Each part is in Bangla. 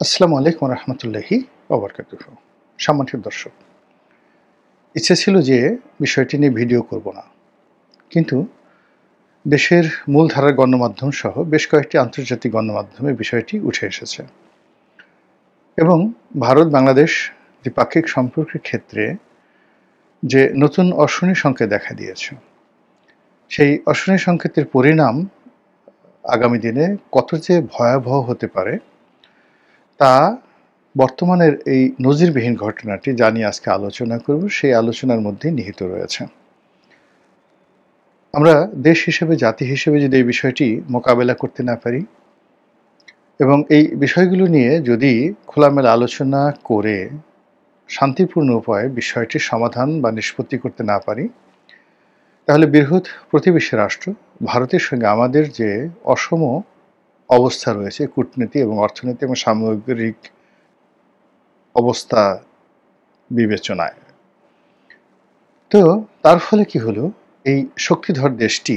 আসসালামু আলাইকুম রহমতুল্লাহি ওবরকাতুহু। সম্মানিত দর্শক, ইচ্ছে ছিল যে বিষয়টি নিয়ে ভিডিও করব না, কিন্তু দেশের মূলধারার গণমাধ্যম সহ বেশ কয়েকটি আন্তর্জাতিক গণমাধ্যমে বিষয়টি উঠে এসেছে এবং ভারত বাংলাদেশ দ্বিপাক্ষিক সম্পর্কের ক্ষেত্রে যে নতুন অশনি সংকেত দেখা দিয়েছে, সেই অশনি সংকেতের পরিণাম আগামী দিনে কত যে ভয়াবহ হতে পারে তা বর্তমানের এই নজিরবিহীন ঘটনাটি যা নিয়ে আজকে আলোচনা করব, সেই আলোচনার মধ্যে নিহিত রয়েছে। আমরা দেশ হিসেবে, জাতি হিসেবে যদি এই বিষয়টি মোকাবেলা করতে না পারি এবং এই বিষয়গুলো নিয়ে যদি খোলামেলা আলোচনা করে শান্তিপূর্ণ উপায়ে বিষয়টির সমাধান বা নিষ্পত্তি করতে না পারি, তাহলে বৃহৎ প্রতিবেশী রাষ্ট্র ভারতের সঙ্গে আমাদের যে অসম অবস্থা রয়েছে কূটনীতি এবং অর্থনীতি এবং সামগ্রিক অবস্থা বিবেচনায়, তো তার ফলে কি হলো, এই শক্তিধর দেশটি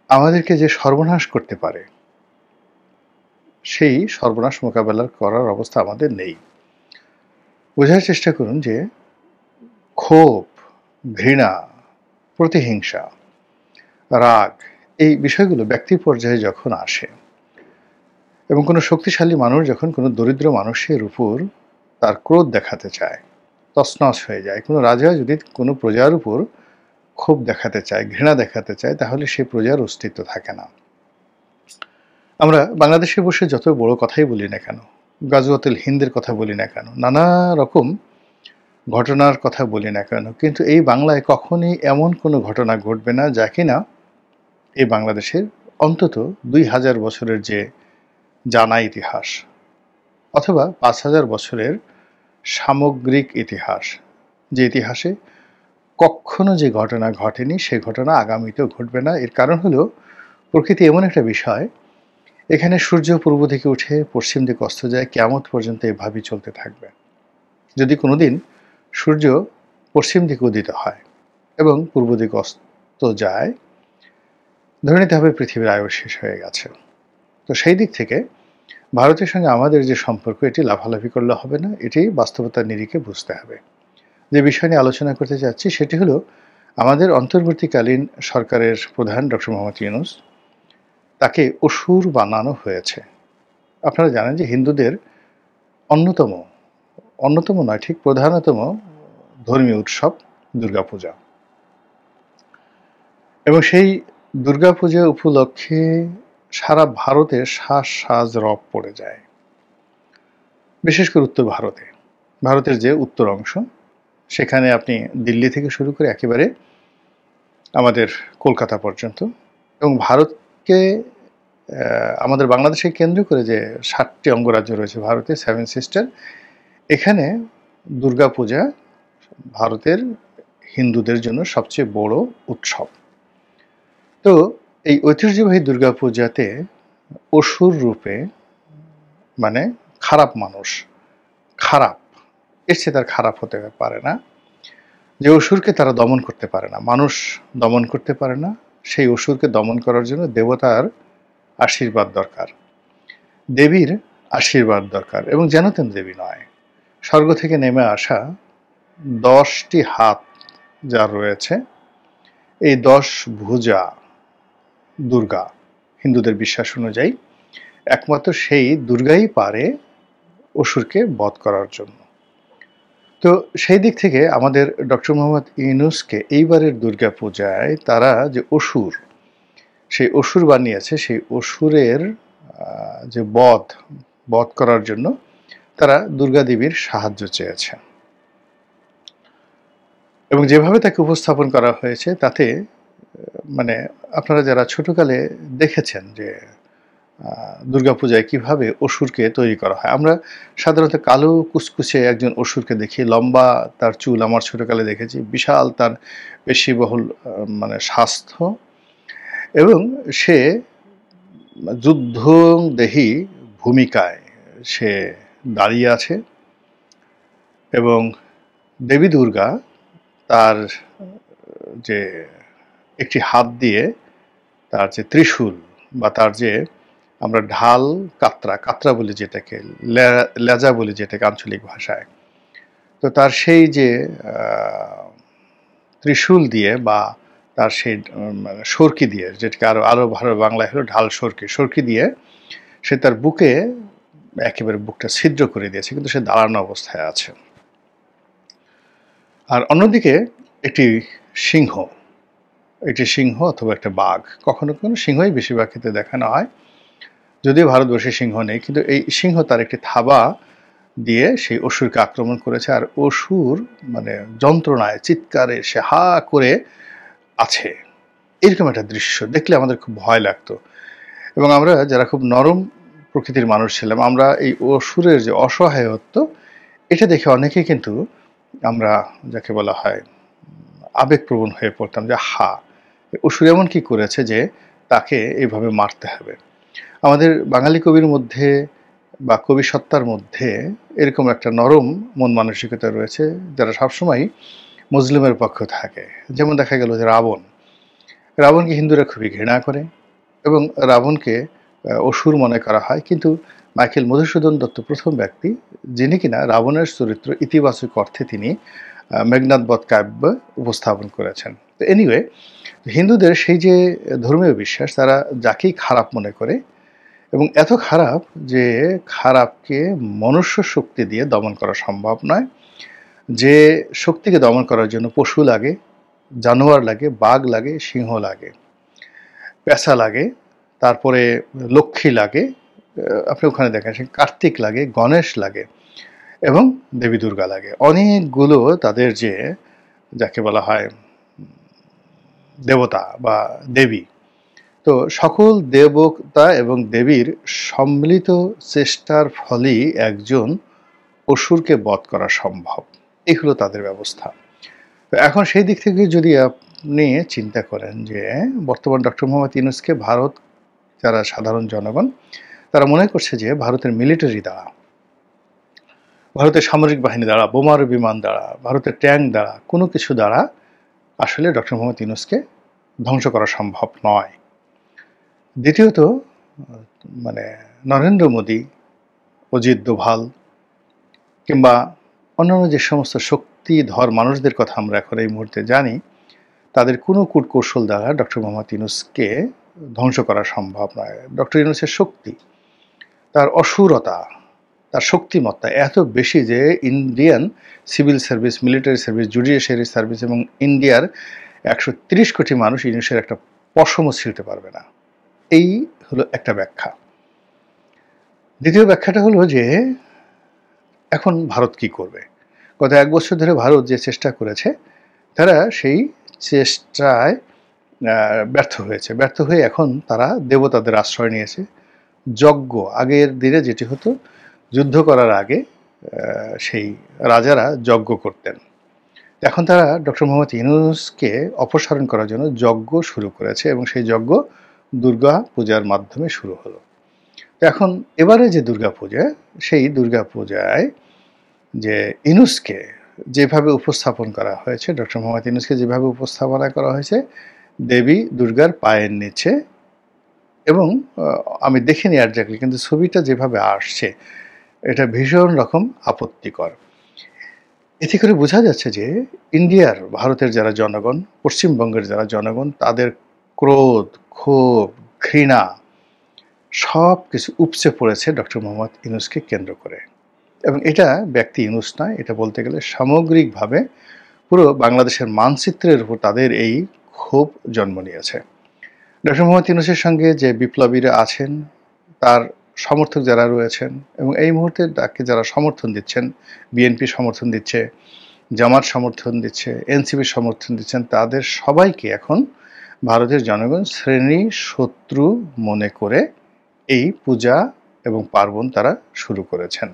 আমাদেরকে যে সর্বনাশ করতে পারে সেই সর্বনাশ মোকাবেলা করার অবস্থা আমাদের নেই। বোঝার চেষ্টা করুন যে ক্ষোভ, ঘৃণা, প্রতিহিংসা, রাগ এই বিষয়গুলো ব্যক্তি পর্যায়ে যখন আসে এবং কোনো শক্তিশালী মানুষ যখন কোনো দরিদ্র মানুষের উপর তার ক্রোধ দেখাতে চায়, তছনছ হয়ে যায়। কোনো রাজা যদি কোনো প্রজার উপর ক্ষোভ দেখাতে চায়, ঘৃণা দেখাতে চায়, তাহলে সেই প্রজার অস্তিত্ব থাকে না। আমরা বাংলাদেশে বসে যত বড় কথাই বলি না কেন, গাজওয়াতুল হিন্দের কথা বলি না কেন, নানা রকম ঘটনার কথা বলি না কেন, কিন্তু এই বাংলায় কখনই এমন কোনো ঘটনা ঘটবে না যা কিনা এই বাংলাদেশের অন্তত ২,০০০ বছরের যে জানা ইতিহাস অথবা ৫,০০০ বছরের সামগ্রিক ইতিহাস, যে ইতিহাসে কখনো যে ঘটনা ঘটেনি সে ঘটনা আগামীতেও ঘটবে না। এর কারণ হলো প্রকৃতি এমন একটা বিষয়, এখানে সূর্য পূর্ব দিকে উঠে পশ্চিম দিকে অস্ত যায়, কিয়ামত পর্যন্ত এভাবেই চলতে থাকবে। যদি কোনোদিন সূর্য পশ্চিম দিকে উদিত হয় এবং পূর্ব দিকে অস্ত যায়, ধরে নিতে হবে পৃথিবীর আয়ু শেষ হয়ে গেছে। তো সেই দিক থেকে ভারতের সঙ্গে আমাদের যে সম্পর্ক, এটি লাফালাফি করলে হবে না, এটি বাস্তবতার নিরিখে বুঝতে হবে। যে বিষয় নিয়ে আলোচনা করতে চাচ্ছি সেটি হলো আমাদের অন্তর্বর্তীকালীন সরকারের প্রধান ডক্টর মোহাম্মদ ইউনূস, তাকে অসুর বানানো হয়েছে। আপনারা জানেন যে হিন্দুদের অন্যতম অন্যতম নয়, ঠিক প্রধানতম ধর্মীয় উৎসব দুর্গাপূজা, এবং সেই দুর্গাপূজা উপলক্ষে সারা ভারতে সাজ সাজ রব পড়ে যায়। বিশেষ করে উত্তর ভারতে, ভারতের যে উত্তর অংশ, সেখানে আপনি দিল্লি থেকে শুরু করে একেবারে আমাদের কলকাতা পর্যন্ত, এবং ভারতকে আমাদের বাংলাদেশকে কেন্দ্র করে যে ৭টি অঙ্গরাজ্য রয়েছে ভারতে, 7 সিস্টার, এখানে দুর্গাপূজা ভারতের হিন্দুদের জন্য সবচেয়ে বড় উৎসব। তো এই ঐতিহ্যবাহী দুর্গাপূজাতে অসুর রূপে, মানে খারাপ মানুষ, খারাপ, এর চেয়ে তার খারাপ হতে পারে না, যে অসুরকে তারা দমন করতে পারে না, মানুষ দমন করতে পারে না, সেই অসুরকে দমন করার জন্য দেবতার আশীর্বাদ দরকার, দেবীর আশীর্বাদ দরকার, এবং যেন তেন দেবী নয়, স্বর্গ থেকে নেমে আসা 10টি হাত যার রয়েছে, এই 10 ভুজা দুর্গা, হিন্দুদের বিশ্বাস অনুযায়ী একমাত্র সেই দুর্গাই পারে অসুরকে বধ করার জন্য। তো সেই দিক থেকে আমাদের ডক্টর মোহাম্মদ ইউনূসকে এইবারের দুর্গাপূজায় তারা যে অসুর, সেই অসুর বানিয়েছে, সেই অসুরের যে বধ করার জন্য তারা দুর্গা দেবীর সাহায্য চেয়েছে, এবং যেভাবে তাকে উপস্থাপন করা হয়েছে তাতে মানে আপনারা যারা ছোটকালে দেখেছেন যে দুর্গাপূজায় কিভাবে অসুরকে তৈরি করা হয়, আমরা সাধারণত কালো কুচকুচে একজন অসুরকে দেখি, লম্বা তার চুল, আমার ছোটকালে দেখেছি, বিশাল তার পেশিবহুল মানে স্বাস্থ্য, এবং সে যুদ্ধদেহী ভূমিকায় সে দাঁড়িয়ে আছে, এবং দেবী দুর্গা তার যে একটি হাত দিয়ে তার যে ত্রিশূল বা তার যে আমরা ঢাল কাতরা, কাতরা বলি যেটাকে, লেজা বলি যেটাকে আঞ্চলিক ভাষায়। তো তার সেই যে ত্রিশূল দিয়ে বা তার সেই মানে সরকি দিয়ে, যেটাকে আরো ভালো বাংলায় হলো ঢাল সরকি, সরকি দিয়ে সে তার বুকে একেবারে বুকটা ছিদ্র করে দিয়েছে, কিন্তু সে দাঁড়ানো অবস্থায় আছে। আর অন্যদিকে একটি সিংহ, একটি সিংহ অথবা একটা বাঘ, কখনো কখনো সিংহই বেশিরভাগ ক্ষেত্রে দেখানো হয়, যদিও ভারতবর্ষে সিংহ নেই, কিন্তু এই সিংহ তার একটি থাবা দিয়ে সেই অসুরকে আক্রমণ করেছে। আর অসুর মানে যন্ত্রণায় চিৎকারে সে হা করে আছে। এরকম একটা দৃশ্য দেখলে আমাদের খুব ভয় লাগতো, এবং আমরা যারা খুব নরম প্রকৃতির মানুষ ছিলাম, আমরা এই অসুরের যে অসহায়ত্ব, এটা দেখে অনেকেই কিন্তু আমরা যাকে বলা হয় আবেগপ্রবণ হয়ে পড়তাম, যে হা, অসুর এমন কি করেছে যে তাকে এইভাবে মারতে হবে। আমাদের বাঙালি কবির মধ্যে বা কবি সত্তার মধ্যে এরকম একটা নরম মন মানসিকতা রয়েছে, যারা সবসময় মুসলিমের পক্ষ থাকে। যেমন দেখা গেল যে রাবণকে হিন্দুরা খুবই ঘৃণা করে, এবং রাবণকে অসুর মনে করা হয়। কিন্তু মাইকেল মধুসূদন দত্ত প্রথম ব্যক্তি যিনি কিনা রাবণের চরিত্র ইতিবাচক অর্থে তিনি মেঘনাদ বধ কাব্য উপস্থাপন করেছেন। তো এনিওয়ে, হিন্দুদের সেই যে ধর্মীয় বিশ্বাস, তারা যাকেই খারাপ মনে করে, এবং এত খারাপ যে খারাপকে মনুষ্য শক্তি দিয়ে দমন করা সম্ভব নয়। যে শক্তিকে দমন করার জন্য পশু লাগে, জানোয়ার লাগে, বাঘ লাগে, সিংহ লাগে, পেঁচা লাগে, তারপরে লক্ষ্মী লাগে, আপনি ওখানে দেখেন কার্তিক লাগে, গণেশ লাগে, এবং দেবী দুর্গা লাগে। অনেকগুলো তাদের যে যাকে বলা হয় দেবতা বা দেবী, তো সকল দেবতা এবং দেবীর সম্মিলিত চেষ্টার ফলেই একজন অসুরকে বধ করা সম্ভব। এই হলো তাদের ব্যবস্থা। তো এখন সেই দিক থেকে যদি আপনি চিন্তা করেন যে বর্তমান ডক্টর মোহাম্মদ ইউনূসকে ভারত, যারা সাধারণ জনগণ, তারা মনে করছে যে ভারতের মিলিটারি দ্বারা, ভারতের সামরিক বাহিনী দ্বারা, বোমারু বিমান দ্বারা, ভারতের ট্যাঙ্ক দ্বারা, কোনো কিছু দ্বারা আসলে ডক্টর মোহাম্মদ ইউনূসকে ধ্বংস করা সম্ভব নয়। দ্বিতীয়ত, মানে নরেন্দ্র মোদী, অজিত দোভাল কিংবা অন্যান্য যে সমস্ত শক্তিধর মানুষদের কথা আমরা এখন এই মুহূর্তে জানি, তাদের কোনো কূটকৌশল দ্বারা ডক্টর মোহাম্মদ ইউনূসকে ধ্বংস করা সম্ভব নয়। ডক্টর ইউনূসের শক্তি, তার অসুরতা, তার শক্তিমত্তা এত বেশি যে Indian civil service, military service, judiciary service এবং ইন্ডিয়ার 130 কোটি মানুষ ইউনূসের একটা পশমও ছিঁড়তে পারবে না। এই হলো একটা ব্যাখ্যা। দ্বিতীয় ব্যাখ্যাটা হলো যে এখন ভারত কি করবে। গত 1 বছর ধরে ভারত যে চেষ্টা করেছে, তারা সেই চেষ্টায় ব্যর্থ হয়েছে। ব্যর্থ হয়ে এখন তারা দেবতাদের আশ্রয় নিয়েছে। যজ্ঞ, আগের দিনে যেটি হতো, যুদ্ধ করার আগে সেই রাজারা যজ্ঞ করতেন। এখন তারা ডক্টর মোহাম্মদ ইউনূসকে অপসারণ করার জন্য যজ্ঞ শুরু করেছে, এবং সেই যজ্ঞ দুর্গা পূজার মাধ্যমে শুরু হলো। এখন এবারে যে দুর্গা পূজা, সেই দুর্গা পূজায় যে ইউনূসকে যেভাবে উপস্থাপন করা হয়েছে, ডক্টর মোহাম্মদ ইউনূসকে যেভাবে উপস্থাপনা করা হয়েছে, দেবী দুর্গার পায়ের নিচে, এবং আমি দেখিনি একজাক্টলি, কিন্তু ছবিটা যেভাবে আসছে এটা ভীষণ রকম আপত্তিকর। এতে করে বোঝা যাচ্ছে যে ইন্ডিয়ার, ভারতের যারা জনগণ, পশ্চিমবঙ্গের যারা জনগণ, তাদের ক্রোধ, ক্ষোভ, ঘৃণা সব কিছু উপচে পড়েছে ডক্টর মোহাম্মদ ইউনূসকে কেন্দ্র করে। এবং এটা ব্যক্তি ইউনূস নয়, এটা বলতে গেলে সামগ্রিকভাবে পুরো বাংলাদেশের মানচিত্রের উপর তাদের এই ক্ষোভ জন্ম নিয়েছে। ডক্টর মোহাম্মদ ইউনূসের সঙ্গে যে বিপ্লবীরা আছেন, তার সমর্থক যারা রয়েছেন, এবং এই মুহূর্তে তাকে যারা সমর্থন দিচ্ছেন, বিএনপি সমর্থন দিচ্ছে, জামাত সমর্থন দিচ্ছে, এনসিপি সমর্থন দিচ্ছেন, তাদের সবাইকে এখন ভারতের জনগণ শ্রেণী শত্রু মনে করে এই পূজা এবং পার্বণ তারা শুরু করেছেন।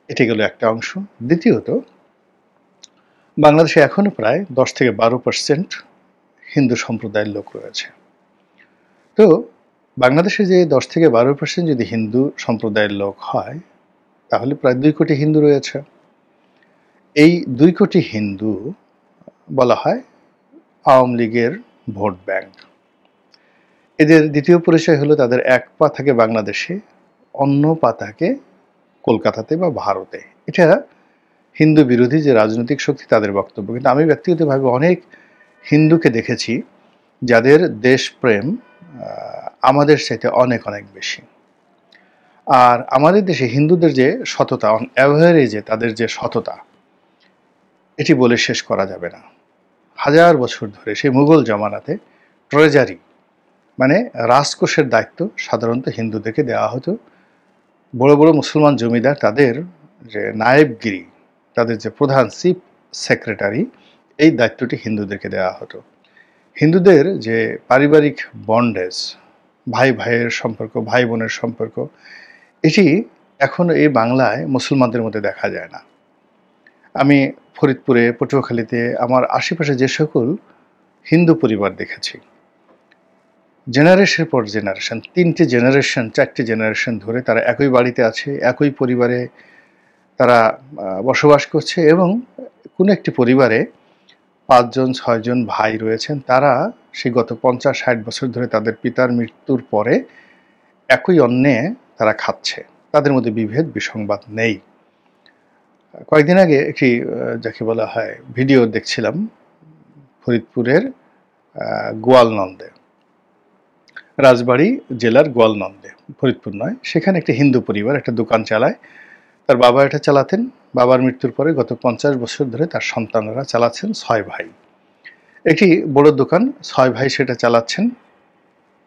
এটি গেল একটা অংশ। দ্বিতীয়ত, বাংলাদেশে এখনো প্রায় 10 থেকে 12% হিন্দু সম্প্রদায়ের লোক রয়েছে। তো বাংলাদেশে যে 10 থেকে 12% যদি হিন্দু সম্প্রদায়ের লোক হয়, তাহলে প্রায় 2 কোটি হিন্দু রয়েছে। এই 2 কোটি হিন্দু বলা হয় আওয়ামী লীগের ভোট ব্যাংক। এদের দ্বিতীয় পরিচয় হলো তাদের এক পা থাকে বাংলাদেশে, অন্য পা থাকে কলকাতাতে বা ভারতে। এটা হিন্দু বিরোধী যে রাজনৈতিক শক্তি তাদের বক্তব্য। কিন্তু আমি ব্যক্তিগতভাবে অনেক হিন্দুকে দেখেছি যাদের দেশপ্রেম আমাদের চাইতে অনেক অনেক বেশি। আর আমাদের দেশে হিন্দুদের যে সততা, অন অ্যাভারেজে তাদের যে সততা, এটি বলে শেষ করা যাবে না। হাজার বছর ধরে সেই মুঘল জমানাতে ট্রেজারি মানে রাজকোষের দায়িত্ব সাধারণত হিন্দুদেরকে দেওয়া হতো। বড় বড় মুসলমান জমিদার তাদের যে নায়েবগিরি, তাদের যে প্রধান চিফ সেক্রেটারি, এই দায়িত্বটি হিন্দুদেরকে দেওয়া হতো। হিন্দুদের যে পারিবারিক বন্ডেজ, ভাই ভাইয়ের সম্পর্ক, ভাই বোনের সম্পর্ক, এটি এখন এই বাংলায় মুসলমানদের মধ্যে দেখা যায় না। আমি ফরিদপুরে, পটুয়াখালীতে আমার আশেপাশে যে সকল হিন্দু পরিবার দেখেছি, জেনারেশনের পর জেনারেশন, 3টে জেনারেশন 4টে জেনারেশন ধরে তারা একই বাড়িতে আছে, একই পরিবারে তারা বসবাস করছে এবং কোনো একটি পরিবারে 5 জন 6 জন ভাই রয়েছেন। তারা সেই গত 50-60 বছর ধরে তাদের পিতার মৃত্যুর পরে একই অন্নে তারা খাচ্ছে। তাদের মধ্যে বিভেদ বিসংবাদ নেই। কয়েকদিন আগে একটি যাকে বলা হয় ভিডিও দেখছিলাম ফরিদপুরের গোয়ালনন্দে, রাজবাড়ী জেলার গোয়ালনন্দে, ফরিদপুর নয়। সেখানে একটা হিন্দু পরিবার একটা দোকান চালায়। তার বাবা এটা চালাতেন। বাবার মৃত্যুর পরে গত 50 বছর ধরে তার সন্তানরা চালাচ্ছেন। 6 ভাই, একটি বড় দোকান, 6 ভাই সেটা চালাচ্ছেন।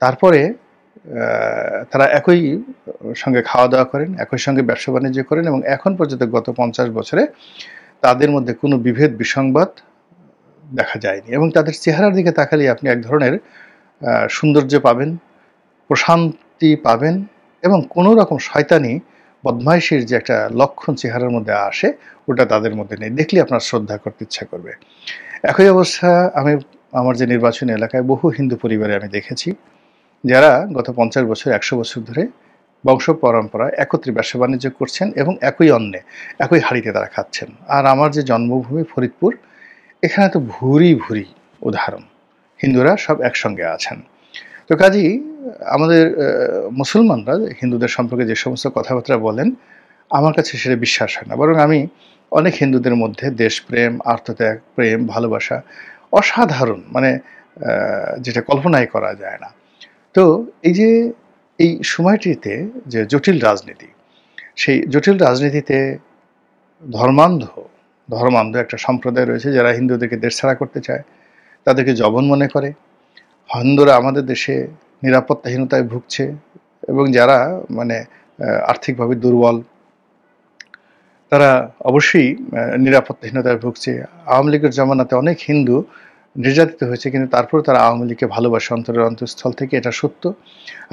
তারপরে তারা একই সঙ্গে খাওয়া দাওয়া করেন, একই সঙ্গে ব্যবসা বাণিজ্য করেন এবং এখন পর্যন্ত গত 50 বছরে তাদের মধ্যে কোনো বিভেদ বিসংবাদ দেখা যায়নি। এবং তাদের চেহারার দিকে তাকালে আপনি এক ধরনের সৌন্দর্য পাবেন, প্রশান্তি পাবেন এবং কোনো রকম শয়তানি বদমাইশির যে একটা লক্ষণ চেহারার মধ্যে আসে, ওটা তাদের মধ্যে নেই। দেখলে আপনার শ্রদ্ধা করতে ইচ্ছা করবে। একই অবস্থা আমি আমার যে নির্বাচনী এলাকায় বহু হিন্দু পরিবারে আমি দেখেছি, যারা গত 50 বছর 100 বছর ধরে বংশ পরম্পরায় একত্রে ব্যবসা বাণিজ্য করছেন এবং একই অন্নে একই হাঁড়িতে তারা খাচ্ছেন। আর আমার যে জন্মভূমি ফরিদপুর, এখানে তো ভুরি ভুরি উদাহরণ, হিন্দুরা সব একসঙ্গে আছেন। তো কাজেই আমাদের মুসলমানরা হিন্দুদের সম্পর্কে যে সমস্ত কথাবার্তা বলেন, আমার কাছে সেটা বিশ্বাস হয় না। বরং আমি অনেক হিন্দুদের মধ্যে দেশপ্রেম, আত্মত্যাগ, প্রেম, ভালোবাসা অসাধারণ, মানে যেটা কল্পনাই করা যায় না। তো এই যে এই সময়টিতে যে জটিল রাজনীতি, সেই জটিল রাজনীতিতে ধর্মান্ধ একটা সম্প্রদায় রয়েছে যারা হিন্দুদেরকে দেশছাড়া করতে চায়, তাদেরকে জবন মনে করে। হিন্দুরা আমাদের দেশে নিরাপত্তাহীনতায় ভুগছে এবং যারা মানে আর্থিকভাবে দুর্বল, তারা অবশ্যই নিরাপত্তাহীনতায় ভুগছে। আওয়ামী লীগের জমানাতে অনেক হিন্দু নির্যাতিত হয়েছে, কিন্তু তারপরেও তারা আওয়ামী লীগকে ভালোবাসে অন্তরের অন্তঃস্থল থেকে, এটা সত্য।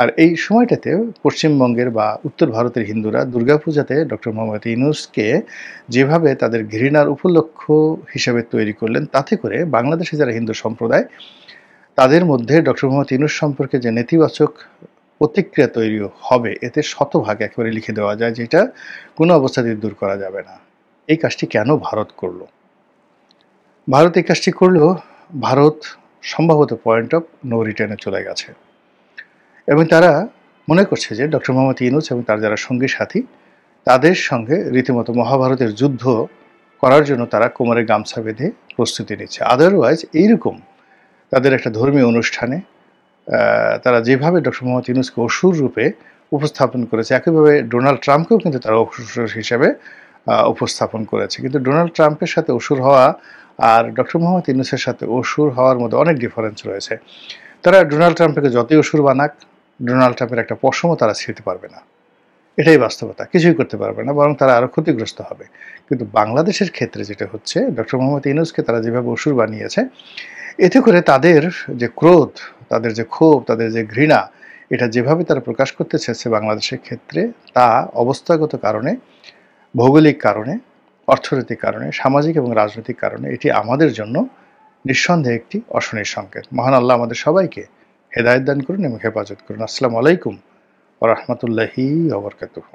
আর এই সময়টাতে পশ্চিমবঙ্গের বা উত্তর ভারতের হিন্দুরা দুর্গাপূজাতে ডক্টর মোহাম্মদ ইউনূসকে যেভাবে তাদের ঘৃণার উপলক্ষ হিসেবে তৈরি করলেন, তাতে করে বাংলাদেশে যারা হিন্দু সম্প্রদায়, তাদের মধ্যে ডক্টর মোহাম্মদ ইউনূস সম্পর্কে যে নেতিবাচক প্রতিক্রিয়া তৈরি হবে, এতে শতভাগ একেবারে লিখে দেওয়া যায়, যেটা কোনো অবস্থাতেই দূর করা যাবে না। এই কাজটি কেন ভারত করল? ভারত এই কাজটি করলেও ভারত সম্ভবত পয়েন্ট অফ নো রিটার্নে চলে গেছে এবং তারা মনে করছে যে ডক্টর মোহাম্মদ ইউনূস এবং তার যারা সঙ্গী সাথী, তাদের সঙ্গে রীতিমতো মহাভারতের যুদ্ধ করার জন্য তারা কোমরে গামছা বেঁধে প্রস্তুতি নিচ্ছে। আদারওয়াইজ এইরকম তাদের একটা ধর্মীয় অনুষ্ঠানে তারা যেভাবে ডক্টর মোহাম্মদ ইউনূসকে অসুর রূপে উপস্থাপন করেছে, একইভাবে ডোনাল্ড ট্রাম্পকেও কিন্তু তারা অসুর হিসেবে উপস্থাপন করেছে। কিন্তু ডোনাল্ড ট্রাম্পের সাথে অসুর হওয়া আর ডক্টর মোহাম্মদ ইউনূসের সাথে অসুর হওয়ার মধ্যে অনেক ডিফারেন্স রয়েছে। তারা ডোনাল্ড ট্রাম্পকে যতই অসুর বানাক, ডোনাল্ড ট্রাম্পের একটা পশমও তারা ছিঁড়তে পারবে না। এটাই বাস্তবতা, কিছুই করতে পারবে না, বরং তারা আরও ক্ষতিগ্রস্ত হবে। কিন্তু বাংলাদেশের ক্ষেত্রে যেটা হচ্ছে, ডক্টর মোহাম্মদ ইউনূসকে তারা যেভাবে অসুর বানিয়েছে, এতে করে তাদের যে ক্রোধ, তাদের যে ক্ষোভ, তাদের যে ঘৃণা, এটা যেভাবে তারা প্রকাশ করতে চেয়েছে বাংলাদেশের ক্ষেত্রে, তা অবস্থাগত কারণে, ভৌগোলিক কারণে, অর্থনৈতিক কারণে, সামাজিক এবং রাজনৈতিক কারণে এটি আমাদের জন্য নিঃসন্দেহে একটি অশনির সংকেত। মহান আল্লাহ আমাদের সবাইকে হেদায়েত দান করুন এবং হেফাজত করুন। আসসালামু আলাইকুম ওয়া রাহমাতুল্লাহি ওয়া বারাকাতুহু।